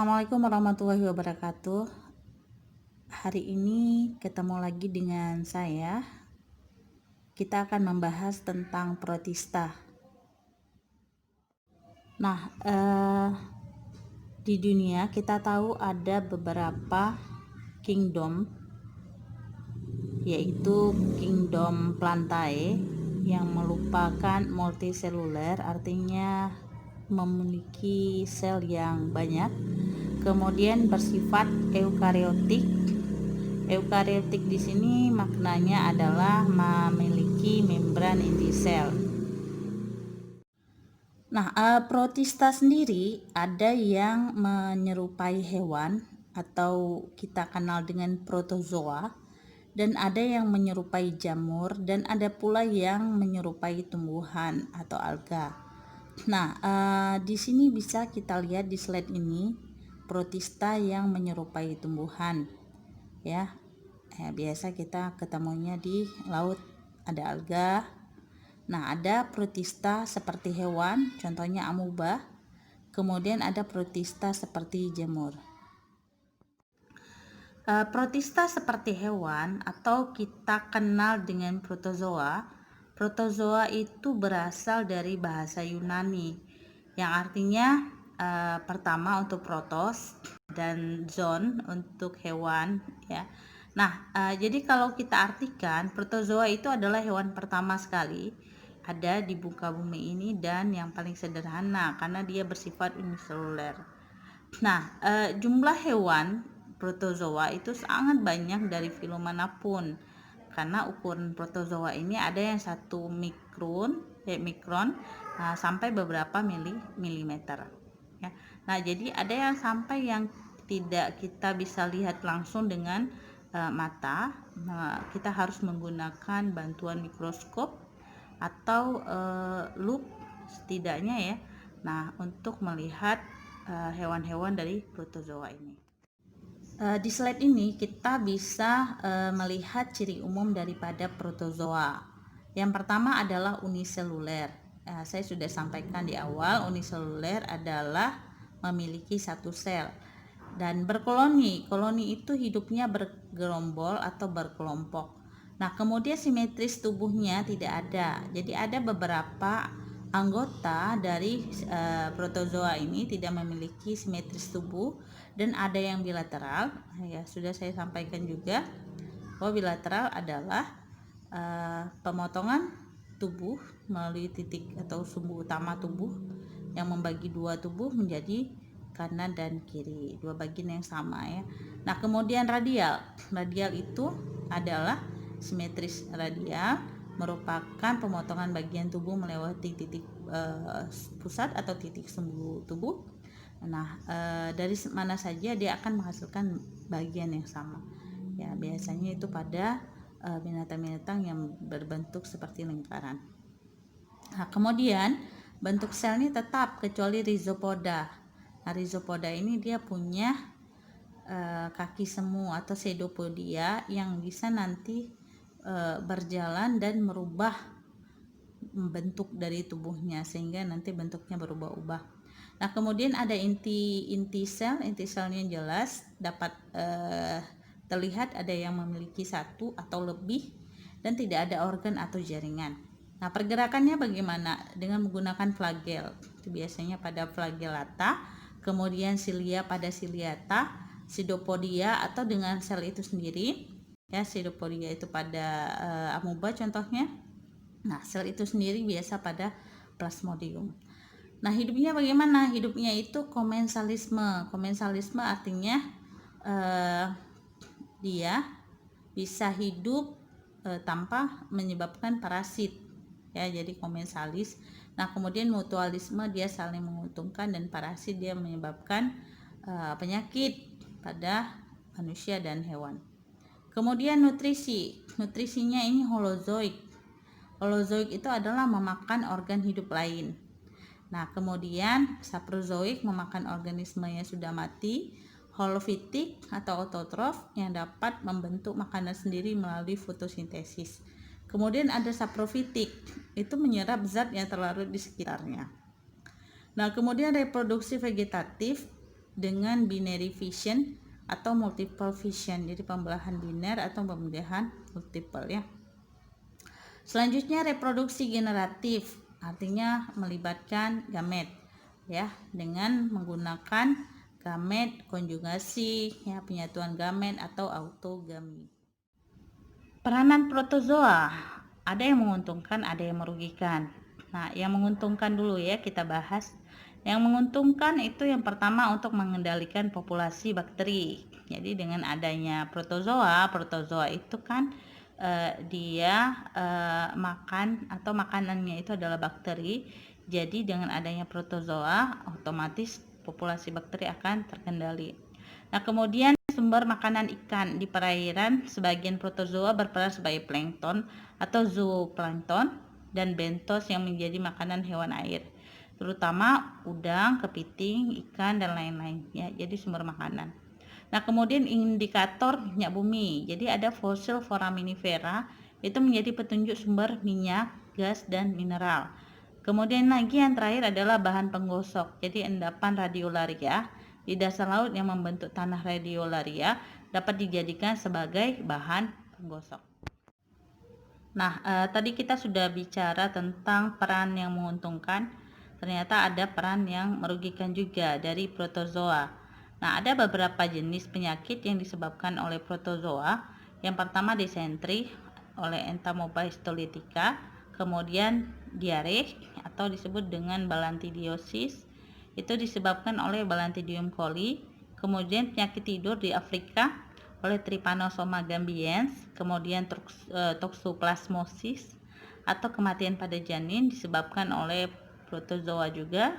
Assalamualaikum warahmatullahi wabarakatuh. Hari ini ketemu lagi dengan saya. Kita akan membahas tentang protista. Nah, di dunia kita tahu ada beberapa kingdom, yaitu kingdom Plantae yang merupakan multiseluler, artinya memiliki sel yang banyak, kemudian bersifat eukariotik. Eukariotik di sini maknanya adalah memiliki membran inti sel. Nah, protista sendiri ada yang menyerupai hewan atau kita kenal dengan protozoa, dan ada yang menyerupai jamur, dan ada pula yang menyerupai tumbuhan atau alga. Nah, di sini bisa kita lihat di slide ini protista yang menyerupai tumbuhan, ya. Biasa kita ketemunya di laut, ada alga. Nah, ada protista seperti hewan, contohnya amuba. Kemudian ada protista seperti jamur. Protista seperti hewan atau kita kenal dengan protozoa. Protozoa itu berasal dari bahasa Yunani yang artinya pertama untuk protos dan zoon untuk hewan, ya. Nah, jadi kalau kita artikan, protozoa itu adalah hewan pertama sekali ada di muka bumi ini dan yang paling sederhana karena dia bersifat uniseluler. Nah, jumlah hewan protozoa itu sangat banyak dari filum manapun, karena ukuran protozoa ini ada yang 1 mikron sampai beberapa milimeter, ya. Nah, jadi ada yang sampai yang tidak kita bisa lihat langsung dengan mata. Kita harus menggunakan bantuan mikroskop atau loop setidaknya, ya. Nah, untuk melihat hewan-hewan dari protozoa ini. Di slide ini kita bisa melihat ciri umum daripada protozoa. Yang pertama adalah uniseluler. Saya sudah sampaikan di awal, uniseluler adalah memiliki satu sel dan berkoloni. Koloni itu hidupnya bergerombol atau berkelompok. Nah, kemudian simetris tubuhnya tidak ada. Jadi ada beberapa anggota dari protozoa ini tidak memiliki simetris tubuh, dan ada yang bilateral. Ya, sudah saya sampaikan juga bahwa bilateral adalah pemotongan tubuh melalui titik atau sumbu utama tubuh yang membagi dua tubuh menjadi kanan dan kiri, dua bagian yang sama, ya. Nah, kemudian radial itu adalah simetris radial, merupakan pemotongan bagian tubuh melewati titik pusat atau titik sumbu tubuh. Nah, dari mana saja dia akan menghasilkan bagian yang sama, ya. Biasanya itu pada binatang-binatang yang berbentuk seperti lingkaran. Nah, kemudian bentuk selnya tetap kecuali rhizopoda. Nah, rhizopoda ini dia punya kaki semu atau pseudopodia yang bisa nanti berjalan dan merubah bentuk dari tubuhnya sehingga nanti bentuknya berubah-ubah. Nah, kemudian ada inti selnya jelas dapat terlihat ada yang memiliki satu atau lebih dan tidak ada organ atau jaringan. Nah, pergerakannya bagaimana? Dengan menggunakan flagel. Itu biasanya pada flagellata, kemudian cilia pada ciliata, pseudopodia atau dengan sel itu sendiri. Ya, pseudopodia itu pada amuba contohnya. Nah, sel itu sendiri biasa pada plasmodium. Nah, hidupnya bagaimana? Hidupnya itu komensalisme. Komensalisme artinya dia bisa hidup tanpa menyebabkan parasit, ya. Jadi komensalis. Nah, kemudian mutualisme, dia saling menguntungkan, dan parasit dia menyebabkan penyakit pada manusia dan hewan. Kemudian nutrisinya ini holozoik. Holozoik itu adalah memakan organ hidup lain. Nah, kemudian saprozoik memakan organisme yang sudah mati. Holofitik atau autotrof yang dapat membentuk makanan sendiri melalui fotosintesis. Kemudian ada saprofitik, itu menyerap zat yang terlarut di sekitarnya. Nah, kemudian reproduksi vegetatif dengan binary fission atau multiple fission, jadi pembelahan biner atau pembelahan multiple ya. Selanjutnya reproduksi generatif, artinya melibatkan gamet ya, dengan menggunakan gamet konjugasi ya, penyatuan gamet atau autogami. Peranan protozoa, ada yang menguntungkan, ada yang merugikan. Nah, yang menguntungkan dulu ya kita bahas. Yang menguntungkan itu yang pertama untuk mengendalikan populasi bakteri. Jadi dengan adanya protozoa itu kan dia makan atau makanannya itu adalah bakteri. Jadi dengan adanya protozoa otomatis populasi bakteri akan terkendali. Nah, kemudian sumber makanan ikan di perairan, sebagian protozoa berperan sebagai plankton atau zooplankton dan bentos yang menjadi makanan hewan air, terutama udang, kepiting, ikan dan lain-lain ya. Jadi sumber makanan. Nah, kemudian indikator minyak bumi. Jadi ada fosil foraminifera, itu menjadi petunjuk sumber minyak, gas dan mineral. Kemudian lagi yang terakhir adalah bahan penggosok. Jadi endapan radiolaria di dasar laut yang membentuk tanah radiolaria dapat dijadikan sebagai bahan penggosok. Nah, tadi kita sudah bicara tentang peran yang menguntungkan. Ternyata ada peran yang merugikan juga dari protozoa. Nah, ada beberapa jenis penyakit yang disebabkan oleh protozoa. Yang pertama disentri oleh Entamoeba histolytica, kemudian diare atau disebut dengan balantidiosis, itu disebabkan oleh Balantidium coli. Kemudian penyakit tidur di Afrika oleh Trypanosoma gambiense, kemudian toxoplasmosis atau kematian pada janin disebabkan oleh protozoa juga,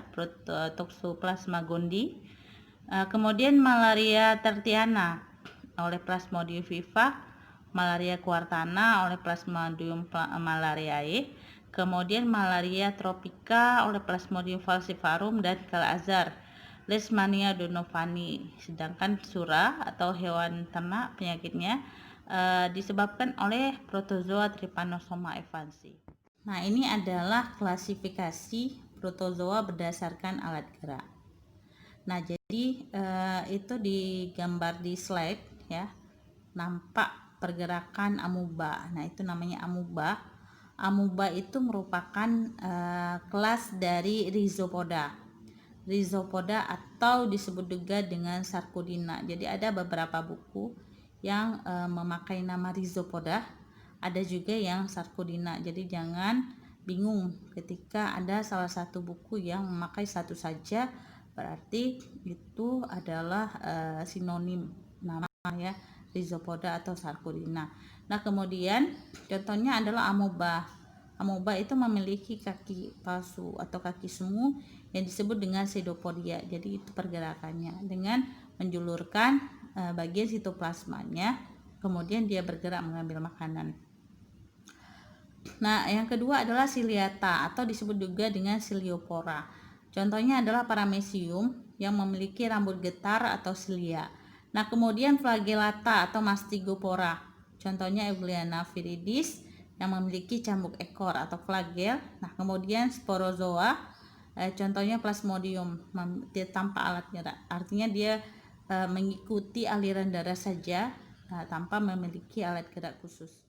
Toxoplasma gondii. Kemudian malaria tertiana oleh Plasmodium vivax, malaria quartana oleh Plasmodium malariae, kemudian malaria tropika oleh Plasmodium falciparum dan Kala-Azar, Leishmania donovani. Sedangkan sura atau hewan ternak penyakitnya disebabkan oleh protozoa Trypanosoma evansi. Nah, ini adalah klasifikasi protozoa berdasarkan alat gerak. Nah, jadi itu digambar di slide ya, nampak pergerakan amuba. Nah, itu namanya amuba. Amuba itu merupakan kelas dari Rhizopoda atau disebut juga dengan Sarcodina. Jadi ada beberapa buku yang memakai nama Rhizopoda, ada juga yang Sarcodina. Jadi jangan bingung ketika ada salah satu buku yang memakai satu saja, berarti itu adalah sinonim nama ya, Rhizopoda atau Sarcodina. Nah, kemudian contohnya adalah amoeba. Amoeba itu memiliki kaki palsu atau kaki semu yang disebut dengan pseudopodia. Jadi itu pergerakannya dengan menjulurkan bagian sitoplasmanya, kemudian dia bergerak mengambil makanan. Nah, yang kedua adalah ciliata atau disebut juga dengan Ciliopora. Contohnya adalah Paramecium yang memiliki rambut getar atau cilia. Nah, kemudian Flagellata atau Mastigopora. Contohnya Euglena viridis yang memiliki cambuk ekor atau flagel. Nah, kemudian Sporozoa, contohnya Plasmodium tanpa alat gerak. Artinya dia mengikuti aliran darah saja tanpa memiliki alat gerak khusus.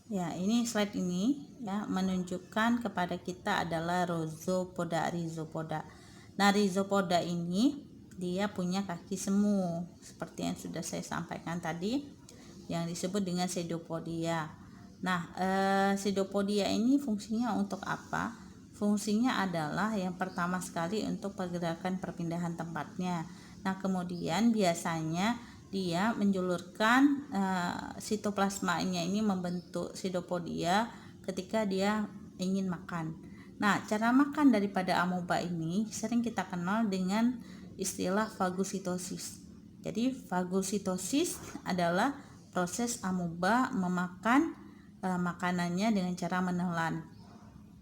Ya, ini slide ini ya menunjukkan kepada kita adalah Rhizopoda. Nah, Rhizopoda ini dia punya kaki semu seperti yang sudah saya sampaikan tadi yang disebut dengan pseudopodia. Nah, pseudopodia ini fungsinya untuk apa? Fungsinya adalah yang pertama sekali untuk pergerakan perpindahan tempatnya. Nah, kemudian biasanya dia menjulurkan sitoplasmanya ini membentuk pseudopodia ketika dia ingin makan. Nah, cara makan daripada amoeba ini sering kita kenal dengan istilah fagositosis. Jadi fagositosis adalah proses amoeba memakan makanannya dengan cara menelan.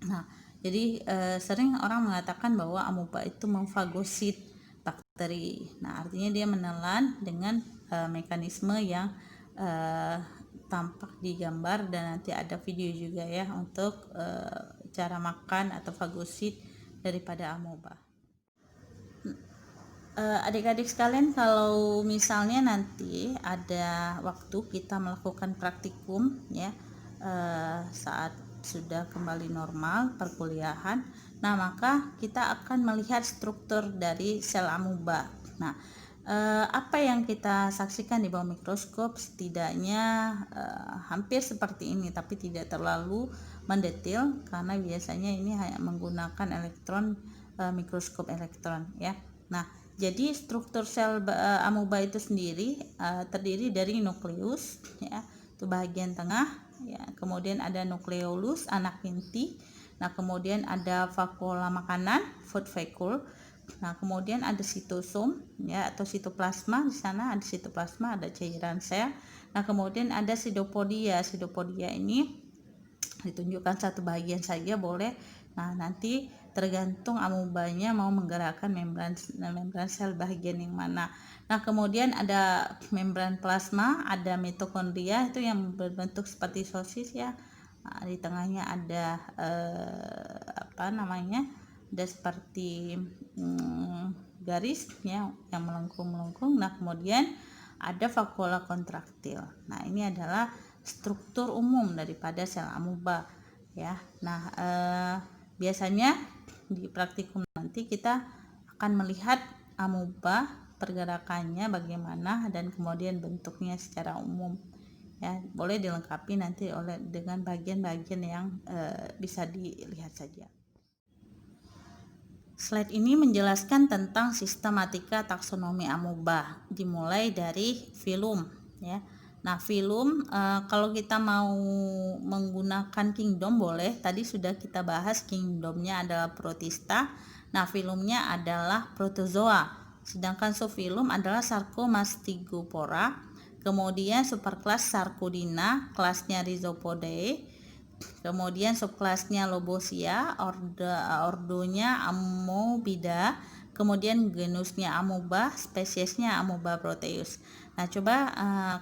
Nah, jadi sering orang mengatakan bahwa amoeba itu memfagosit bakteri. Nah, artinya dia menelan dengan mekanisme yang tampak di gambar, dan nanti ada video juga ya untuk cara makan atau fagosit daripada amoeba. Adik-adik sekalian, kalau misalnya nanti ada waktu kita melakukan praktikum ya, saat sudah kembali normal perkuliahan, nah maka kita akan melihat struktur dari sel amuba. Nah, apa yang kita saksikan di bawah mikroskop setidaknya hampir seperti ini, tapi tidak terlalu mendetail karena biasanya ini hanya menggunakan elektron, mikroskop elektron ya. Nah, jadi struktur sel amuba itu sendiri terdiri dari nukleus ya, itu bagian tengah ya, kemudian ada nukleolus anak inti, nah kemudian ada vakuola makanan food vacuole, nah kemudian ada sitosom ya atau sitoplasma, di sana ada sitoplasma, ada cairan sel, nah kemudian ada pseudopodia. Pseudopodia ini ditunjukkan satu bagian saja boleh. Nah, nanti tergantung amubanya mau menggerakkan membran sel bagian yang mana. Nah, kemudian ada membran plasma, ada mitokondria itu yang berbentuk seperti sosis ya. Nah, di tengahnya ada ada seperti garis ya yang melengkung-melengkung. Nah, kemudian ada vakuola kontraktil. Nah, ini adalah struktur umum daripada sel amuba ya. Nah, biasanya di praktikum nanti kita akan melihat amuba pergerakannya bagaimana dan kemudian bentuknya secara umum ya. Boleh dilengkapi nanti dengan bagian-bagian yang bisa dilihat saja. Slide ini menjelaskan tentang sistematika taksonomi amuba dimulai dari filum ya. Nah, filum kalau kita mau menggunakan kingdom boleh. Tadi sudah kita bahas kingdomnya adalah protista. Nah, filumnya adalah protozoa. Sedangkan subfilum adalah Sarcomastigopora. Kemudian superkelas Sarcodina, kelasnya Rhizopodae. Kemudian subkelasnya Lobosia, ordonya Amobida. Kemudian genusnya Amoeba, spesiesnya Amoeba proteus. Nah, coba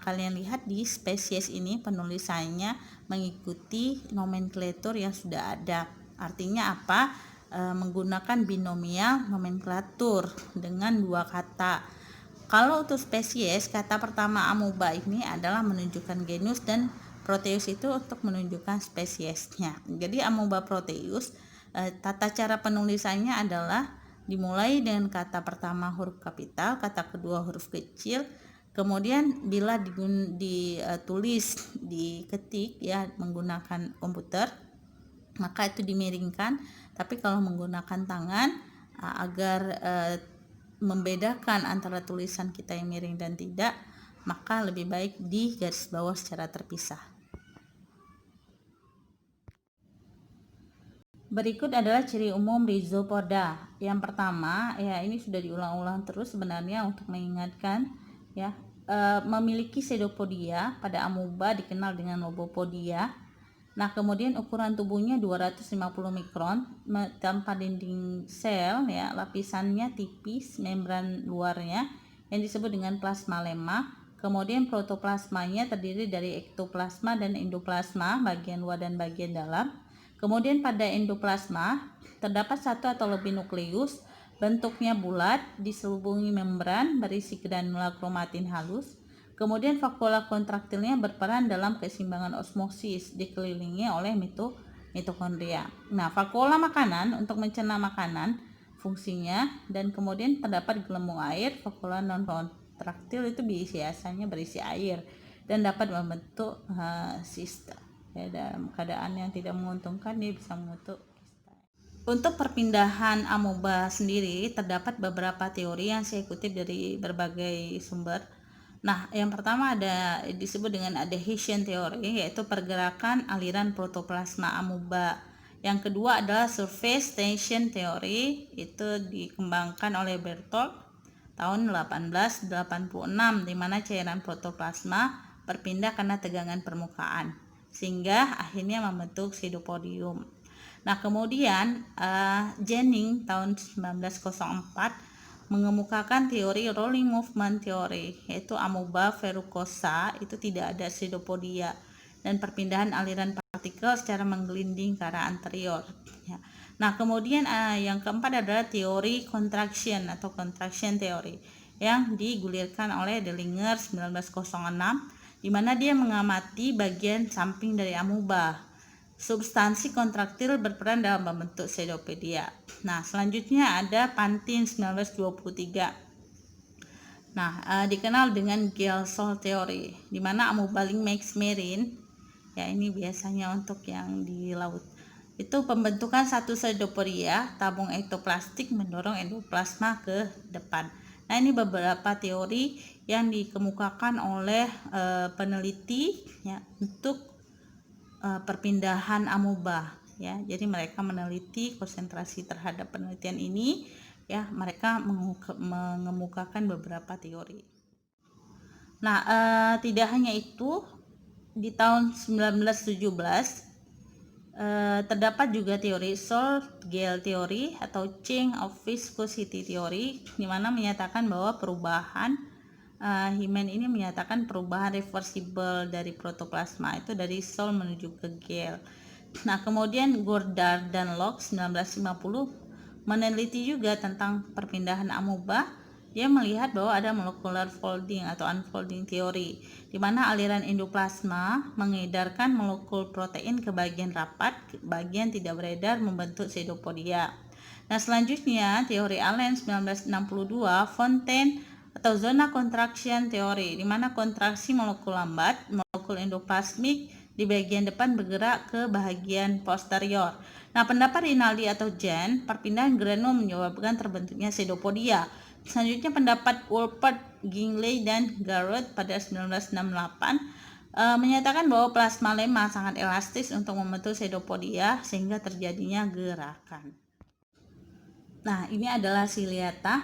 kalian lihat di spesies ini penulisannya mengikuti nomenklatur yang sudah ada. Artinya apa? Menggunakan binomial nomenklatur dengan dua kata. Kalau untuk spesies, kata pertama Amoeba ini adalah menunjukkan genus dan proteus itu untuk menunjukkan spesiesnya. Jadi Amoeba proteus, tata cara penulisannya adalah dimulai dengan kata pertama huruf kapital, kata kedua huruf kecil, kemudian bila ditulis, diketik ya menggunakan komputer, maka itu dimiringkan. Tapi kalau menggunakan tangan, agar membedakan antara tulisan kita yang miring dan tidak, maka lebih baik di garis bawah secara terpisah. Berikut adalah ciri umum rhizopoda. Yang pertama, ya ini sudah diulang-ulang terus sebenarnya untuk mengingatkan ya, memiliki pseudopodia. Pada amoeba dikenal dengan lobopodia. Nah, kemudian ukuran tubuhnya 250 mikron tanpa dinding sel ya, lapisannya tipis, membran luarnya yang disebut dengan plasmalemma. Kemudian protoplasmanya terdiri dari ektoplasma dan endoplasma, bagian luar dan bagian dalam. Kemudian pada endoplasma terdapat satu atau lebih nukleus, bentuknya bulat, diselubungi membran berisi granula kromatin halus. Kemudian vakuola kontraktilnya berperan dalam keseimbangan osmosis, dikelilingi oleh mitokondria. Nah, vakuola makanan untuk mencerna makanan fungsinya, dan kemudian terdapat gelembung air. Vakuola non kontraktil itu biasanya berisi air dan dapat membentuk sista. Ya, dalam keadaan yang tidak menguntungkan dia bisa membentuk kista. Untuk perpindahan amoeba sendiri terdapat beberapa teori yang saya kutip dari berbagai sumber. Nah, yang pertama ada disebut dengan adhesion theory, yaitu pergerakan aliran protoplasma amoeba. Yang kedua adalah surface tension theory, itu dikembangkan oleh Berthold tahun 1886, di mana cairan protoplasma berpindah karena tegangan permukaan, sehingga akhirnya membentuk pseudopodium. Nah, kemudian Jennings tahun 1904 mengemukakan teori rolling movement theory, yaitu amoeba verrucosa itu tidak ada pseudopodia dan perpindahan aliran partikel secara menggelinding ke arah anterior. Ya. Nah, kemudian yang keempat adalah teori contraction atau contraction theory yang digulirkan oleh Dellinger 1906, di mana dia mengamati bagian samping dari amuba. Substansi kontraktil berperan dalam membentuk pseudopodia. Nah, selanjutnya ada Pantin 1923. Nah, dikenal dengan Gelsol Theory, di mana amuba max marine, ya ini biasanya untuk yang di laut, itu pembentukan satu pseudopodia tabung ektoplastik mendorong endoplasma ke depan. Nah, ini beberapa teori yang dikemukakan oleh peneliti ya untuk perpindahan amuba ya. Jadi mereka meneliti konsentrasi terhadap penelitian ini ya, mereka mengemukakan beberapa teori. Nah, tidak hanya itu, di tahun 1917 terdapat juga teori Salt-Gale Theory atau Change of Viscosity Theory, di mana menyatakan bahwa perubahan Himen ini menyatakan perubahan reversible dari protoplasma itu dari Sol menuju ke Gale. Nah, kemudian Goddard dan Locke 1950 meneliti juga tentang perpindahan amuba. Dia melihat bahwa ada molecular folding atau unfolding teori, di mana aliran endoplasma mengedarkan molekul protein ke bagian rapat, bagian tidak beredar membentuk pseudopodia. Nah, selanjutnya teori Allen 1962, Fontaine atau zona contraction teori, di mana kontraksi molekul lambat, molekul endoplasmik di bagian depan bergerak ke bagian posterior. Nah, pendapat Rinaldi atau Jen, perpindahan granul menyebabkan terbentuknya pseudopodia. Selanjutnya pendapat Wolpert, Gingley, dan Garrett pada 1968 menyatakan bahwa plasma lemah sangat elastis untuk membentuk pseudopodia sehingga terjadinya gerakan. Nah, ini adalah ciliata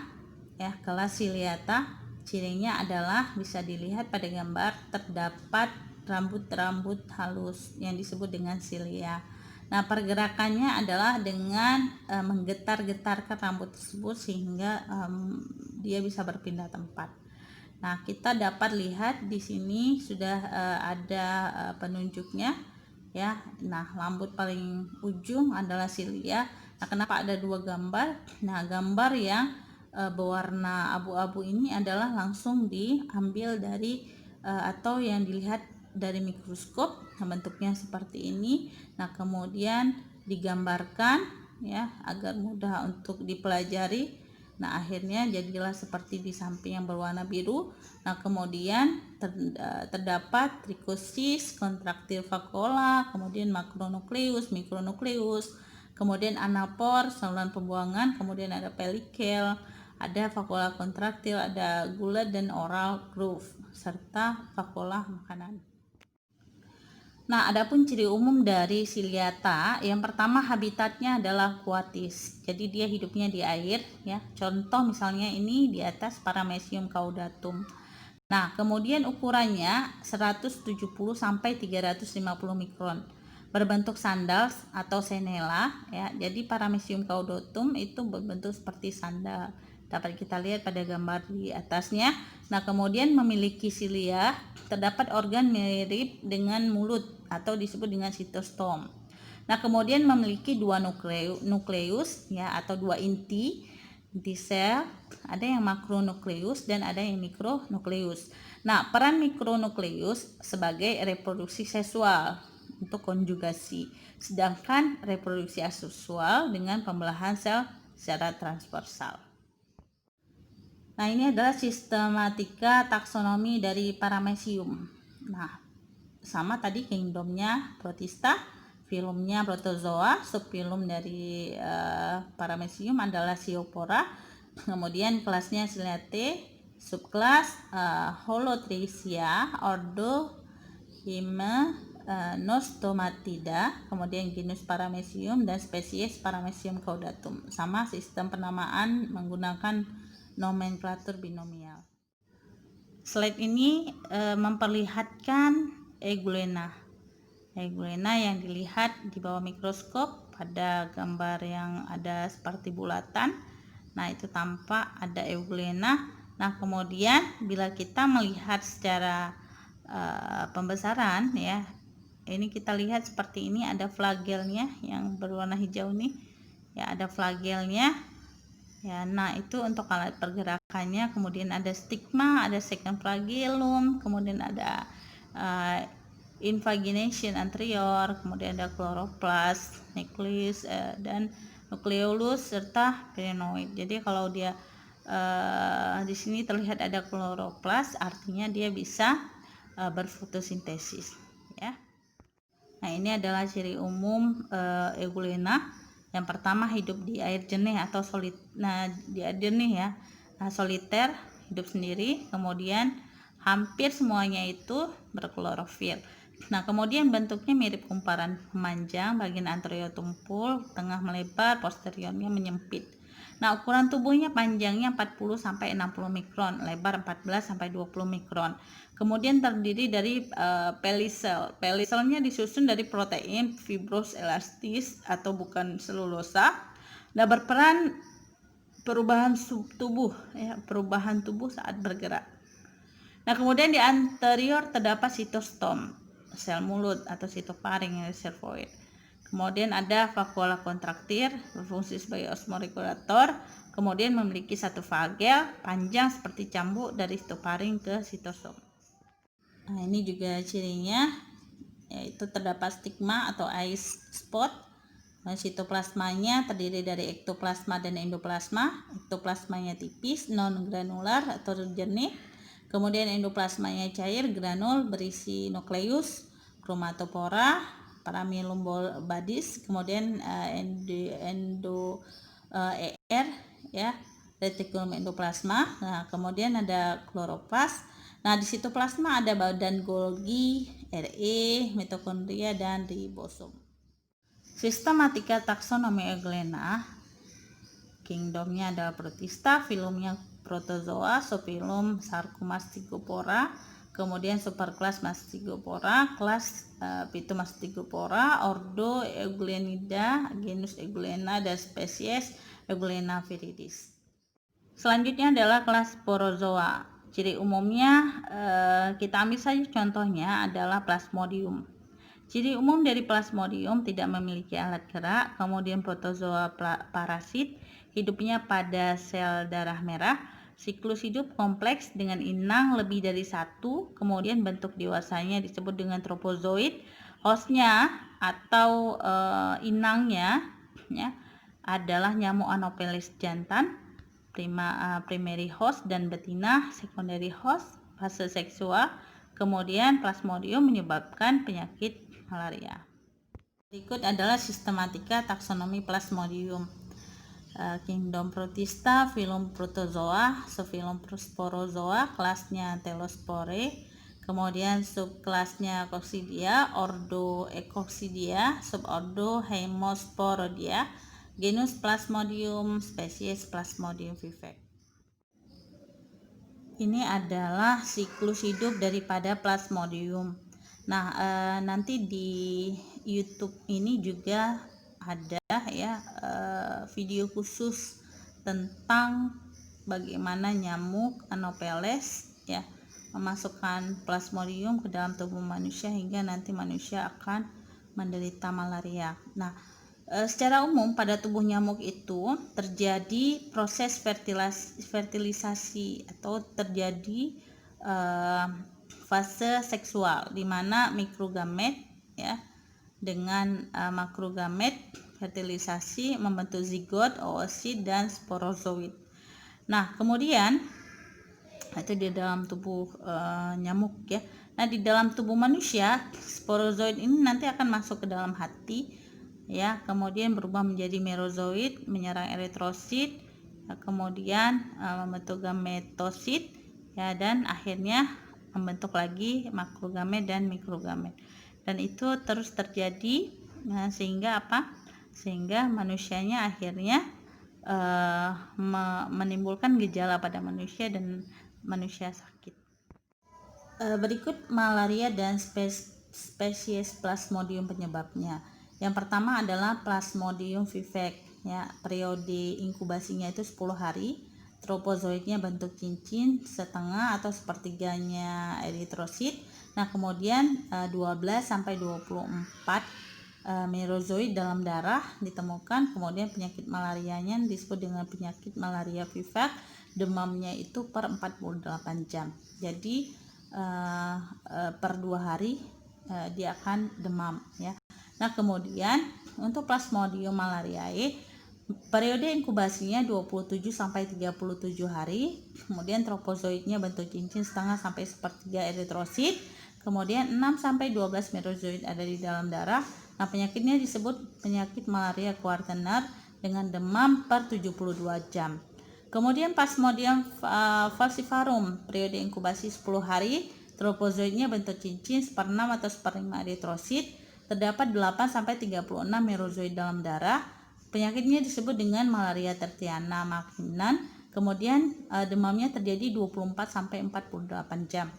ya, kelas ciliata. Cirinya adalah bisa dilihat pada gambar terdapat rambut-rambut halus yang disebut dengan cilia. Nah, pergerakannya adalah dengan menggetar-getarkan rambut tersebut sehingga dia bisa berpindah tempat. Nah, kita dapat lihat di sini sudah ada penunjuknya ya. Nah, rambut paling ujung adalah silia. Nah, kenapa ada dua gambar? Nah, gambar yang berwarna abu-abu ini adalah langsung diambil dari atau yang dilihat dari mikroskop. Nah, bentuknya seperti ini. Nah, kemudian digambarkan ya agar mudah untuk dipelajari. Nah, akhirnya jadilah seperti di samping yang berwarna biru. Nah, kemudian terdapat trikosis, kontraktil vakuola, kemudian makronukleus, mikronukleus, kemudian anapor, saluran pembuangan, kemudian ada pelikel, ada vakuola kontraktil, ada gula dan oral groove, serta vakuola makanan. Nah, adapun ciri umum dari ciliata, yang pertama habitatnya adalah aquatis. Jadi dia hidupnya di air ya. Contoh misalnya ini di atas Paramecium caudatum. Nah, kemudian ukurannya 170 sampai 350 mikron. Berbentuk sandal atau senela ya. Jadi Paramecium caudatum itu berbentuk seperti sandal. Dapat kita lihat pada gambar di atasnya. Nah, kemudian memiliki silia, terdapat organ mirip dengan mulut atau disebut dengan sitostom. Nah, kemudian memiliki dua nukleus ya atau dua inti sel, ada yang makronukleus dan ada yang mikronukleus. Nah, peran mikronukleus sebagai reproduksi seksual untuk konjugasi, sedangkan reproduksi aseksual dengan pembelahan sel secara transversal. Nah, ini adalah sistematika taksonomi dari Paramecium. Nah, sama tadi kingdomnya Protista, filumnya Protozoa, subfilum dari Paramecium adalah Sciopora, kemudian kelasnya Ciliatae, subkelas Holotricia, ordo Hymenostomatidae, kemudian genus Paramecium dan spesies Paramecium caudatum. Sama sistem penamaan menggunakan nomenklatur binomial. Slide ini memperlihatkan Eugulena yang dilihat di bawah mikroskop pada gambar yang ada seperti bulatan. Nah, itu tampak ada Eugulena. Nah, kemudian bila kita melihat secara pembesaran ya, ini kita lihat seperti ini, ada flagelnya yang berwarna hijau nih ya, ada flagelnya ya. Nah, itu untuk alat pergerakannya. Kemudian ada stigma, ada second flagellum, kemudian ada invagination anterior, kemudian ada chloroplast, nucleus, dan nucleolus serta phrenoid. Jadi kalau dia di sini terlihat ada chloroplast, artinya dia bisa berfotosintesis ya. Nah, ini adalah ciri umum Eugulena. Yang pertama, hidup di air jernih atau di air jernih ya. Nah, soliter, hidup sendiri. Kemudian hampir semuanya itu berklorofil. Nah, kemudian bentuknya mirip kumparan memanjang, bagian anterior tumpul, tengah melebar, posteriornya menyempit. Nah, ukuran tubuhnya panjangnya 40 sampai 60 mikron, lebar 14 sampai 20 mikron. Kemudian terdiri dari pelisel. Peliselnya disusun dari protein fibros elastis atau bukan selulosa. Dan berperan perubahan tubuh ya, perubahan tubuh saat bergerak. Nah, kemudian di anterior terdapat sitostom, sel mulut atau sitoparing reservoir. Kemudian ada vakuola kontraktir, berfungsi sebagai osmoregulator. Kemudian memiliki satu flagel panjang seperti cambuk dari sitoparing ke sitostom. Nah, ini juga cirinya, yaitu terdapat stigma atau eye spot. Sitoplasmanya terdiri dari ektoplasma dan endoplasma. Ektoplasmanya tipis, non granular atau jernih. Kemudian endoplasmanya cair, granul, berisi nukleus, kromatopora, paramilum bodies. Kemudian ya, retikulum endoplasma. Nah, kemudian ada kloroplast. Nah, di sitoplasma ada badan Golgi, Re, mitokondria, dan ribosom. Sistematika taksonomi Eugulena, kingdomnya adalah Protista, filumnya Protozoa, subfilum Sarcomastigopora, kemudian superkelas Mastigopora, kelas Phytomastigopora, ordo Euglenidae, genus Eugulena, dan spesies Eugulena viridis. Selanjutnya adalah kelas Sporozoa. Ciri umumnya kita ambil saja contohnya adalah Plasmodium. Ciri umum dari Plasmodium tidak memiliki alat gerak. Kemudian protozoa parasit, hidupnya pada sel darah merah. Siklus hidup kompleks dengan inang lebih dari satu. Kemudian bentuk dewasanya disebut dengan tropozoid. Hostnya atau inangnya ya, adalah nyamuk Anopheles jantan, primary host, dan betina, secondary host, fase seksual. Kemudian Plasmodium menyebabkan penyakit malaria. Berikut adalah sistematika taksonomi Plasmodium. Kingdom Protista, filum Protozoa, subfilum Sporozoa, kelasnya Telospore, kemudian subkelasnya Coccidia, ordo Ecoccidia, subordo Hemosporodia, genus Plasmodium, spesies Plasmodium vivax. Ini adalah siklus hidup daripada Plasmodium. Nah, nanti di YouTube ini juga ada ya video khusus tentang bagaimana nyamuk Anopheles ya memasukkan Plasmodium ke dalam tubuh manusia hingga nanti manusia akan menderita malaria. Nah, secara umum pada tubuh nyamuk itu terjadi proses fertilisasi atau terjadi fase seksual di mana mikrogamet ya dengan makrogamet fertilisasi membentuk zigot, oosit, dan sporozoid. Nah, kemudian itu di dalam tubuh nyamuk ya. Nah, di dalam tubuh manusia sporozoid ini nanti akan masuk ke dalam hati ya, kemudian berubah menjadi merozoid, menyerang eritrosit, kemudian membentuk gametosit ya, dan akhirnya membentuk lagi makrogamet dan mikrogamet. Dan itu terus terjadi sehingga sehingga manusianya akhirnya menimbulkan gejala pada manusia dan manusia sakit. Berikut malaria dan spesies Plasmodium penyebabnya. Yang pertama adalah Plasmodium vivax ya, periode inkubasinya itu 10 hari. Tropozoidnya bentuk cincin setengah atau sepertiganya eritrosit. Nah, kemudian 12 sampai 24 merozoid dalam darah ditemukan, kemudian penyakit malarianya disebut dengan penyakit malaria vivax, demamnya itu per 48 jam. Jadi per 2 hari dia akan demam ya. Nah, kemudian untuk Plasmodium malariae periode inkubasinya 27 sampai 37 hari. Kemudian tropozoitnya bentuk cincin setengah sampai sepertiga eritrosit. Kemudian 6 sampai 12 merozoit ada di dalam darah. Nah, penyakitnya disebut penyakit malaria kuartener dengan demam per 72 jam. Kemudian Plasmodium falciparum periode inkubasi 10 hari. Tropozoitnya bentuk cincin seper-6 atau seper-5 eritrosit. Terdapat 8 sampai 36 merozoit dalam darah. Penyakitnya disebut dengan malaria tertiana makinan. Kemudian demamnya terjadi 24 sampai 48 jam.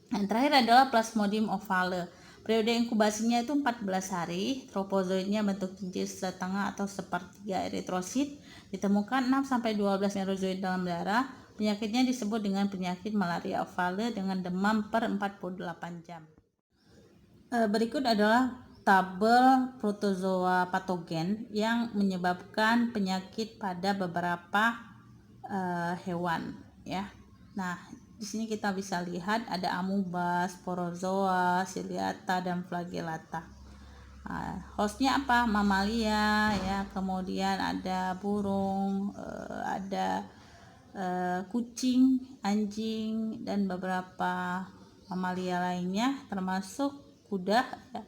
Yang terakhir adalah Plasmodium ovale. Periode inkubasinya itu 14 hari. Tropozoitnya bentuk cincin setengah atau sepertiga eritrosit. Ditemukan 6 sampai 12 merozoit dalam darah. Penyakitnya disebut dengan penyakit malaria ovale dengan demam per 48 jam. Berikut adalah tabel protozoa patogen yang menyebabkan penyakit pada beberapa hewan ya. Nah, di sini kita bisa lihat ada amuba, sporozoa, ciliata dan flagellata. Hostnya apa? Mamalia ya, kemudian ada burung, ada kucing, anjing dan beberapa mamalia lainnya termasuk kuda ya,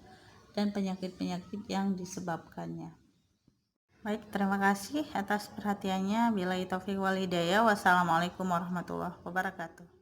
dan penyakit-penyakit yang disebabkannya. Baik, terima kasih atas perhatiannya. Billahi taufiq wal hidayah. Wassalamualaikum warahmatullahi wabarakatuh.